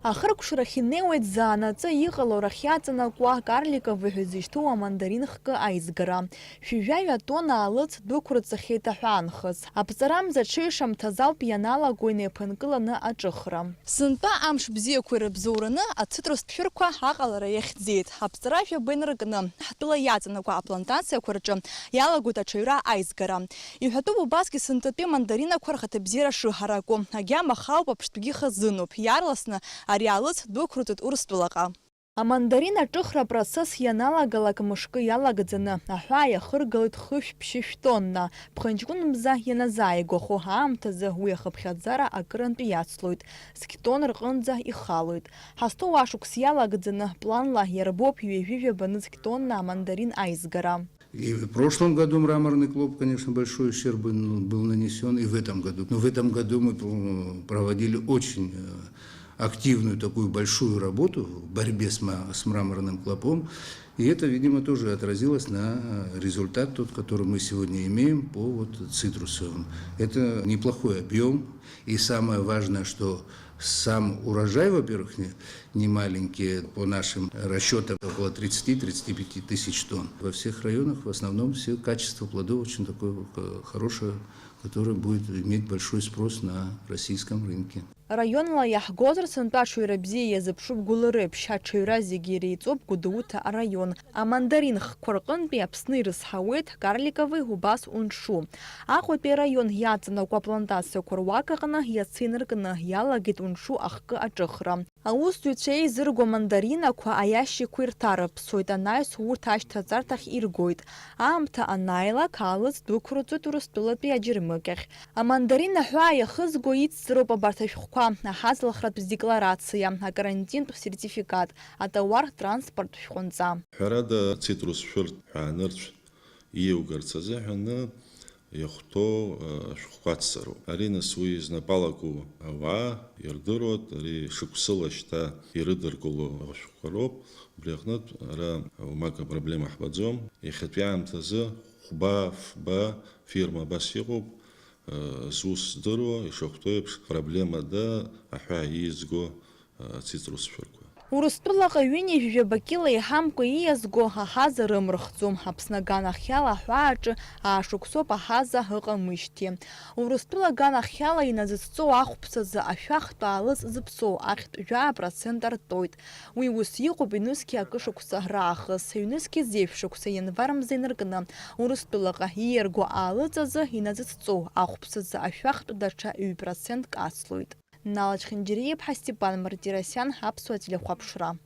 Ахыркәшарахь инеиуеит заанаҵы иҟало рахьиаҵанакуа карликовых ҳәа зышьҭоу амандарин хкы аизгара. Шәижәаҩа тонна алыҵ дәықәрыҵахьеит аҳәаанхыс. Аԥҵарамза ҽеишамҭаз ауп ианалаго инеиԥынкыланы аҿыхра. Сынтәа амш бзиақәа ирыбзоураны ацитрустә шәырқәа аҟалара иахьӡеит. Аԥҵара жәаба инаркны ҳтәыла иаҵанакуа аплантациақәа рҿы иалагоит аҽаҩра аизгара. Иҳәатәуп убасгьы сынтәатәи амандаринақәа рхаҭабзиара шыҳараку. Агьама хауп аԥштәгьы хазынуп. Иарласны ари алыҵ дәықәрыҵоит Урыстәылаҟа. Амандарин аҿыхра процесс ианалагалак мышкы иалагӡаны аҳәаа иахыргалоит хышә-ԥшьышә тонна. Ԥхынҷкәын мза ианазааигәахо аамҭазы уи ахыԥхьаӡара акырынтә иацлоит. Зқьтон рҟынӡа ихалоит. Ҳазҭоу ашықәс иалагӡаны планла иарбоуп ҩажәижәаба нызқьтонна амандарин аизгара. И в прошлом году мраморный клуб, конечно, большой ущерб был нанесен, и в этом году. Но в этом году мы проводили очень активную такую большую работу в борьбе с мраморным клопом. И это, видимо, тоже отразилось на результат, тот, который мы сегодня имеем по цитрусовым. Это неплохой объем. И самое важное, что сам урожай, во-первых, не маленький, по нашим расчетам около 30-35 тысяч тонн. Во всех районах в основном все качество плодов очень такое хорошее, которое будет иметь большой спрос на российском рынке. Районла иаҳгозар сынтәа аҽаҩра бзиа иазыԥшуп Гәылрыԥшь, аҽаҩра зегьы иреиҵоуп Гәдоуҭа араион. Амандарин хқәа рҟынтәи Аԥсны ирызҳауеит карликовый убас уншу. Аҟәатәи араион иаҵанакуа аплантациақәа руак аҟны иацы инаркны иалагеит уншу ахкы аҿыхра. Аусзуҩцәа еизырго амандаринақәа аиашьақәа ирҭарыԥсоит, анаҩс урҭ ашьҭаҵарҭахь иргоит. Аамҭа анааилак алыҵ дәықәрыҵоит Урыстәылатәи аџьырмыкьахь. Амандарин аҳәаа иахызго ицзароуп абарҭ ашәҟәқәа. Аҳаҵлахратә декларациа, акарантинтә сертификат, атауар транспорт шәҟәнҵа. Ҳәарада цитрус шәыртә ҳәаанырцә иеугарц азыҳәаны иахәҭоу шәҟәқәаццароуп. Ари нас уи знапалаку ауаа ирдыруат, ари шықәсыла шьҭа ирыдыркыло ашәҟәқәа роуп. Убри аҟнытә ара умак апроблема ҳбаӡом. Иахьатәи аамҭазы хәба-фба фирма абас иҟоуп. Зус здыруа, ишахәҭоу еиԥш проблема да аҳәаа иизго цитрус шәырқәа. Урыстәылаҟа ҩынҩажәижәаба кила иҳамкәа ииазго аҳаза рымрыхӡом. Аԥсны аганахьала аҳәааҿы аашықәсоуп аҳаза ыҟамышьҭи. Урыстәыла аганахьала иназыцҵоу ахәԥсазы ашәахтә аалыҵ зыԥсоу ахьтә 1% артоит. Уи ус иҟоуп ҩнызқьи акы шықәса раахыс. Ҩнызқьи зеиԥш шықәса январ мза инаркны Урыстәылаҟа ииарго аалыҵ азы иназыцҵоу ахәԥсазы ашәахтә даҽа 1% ацлоит. Налач Хинџьериев, Степан Мартиросян, Аԥсуа телехәаԥшра.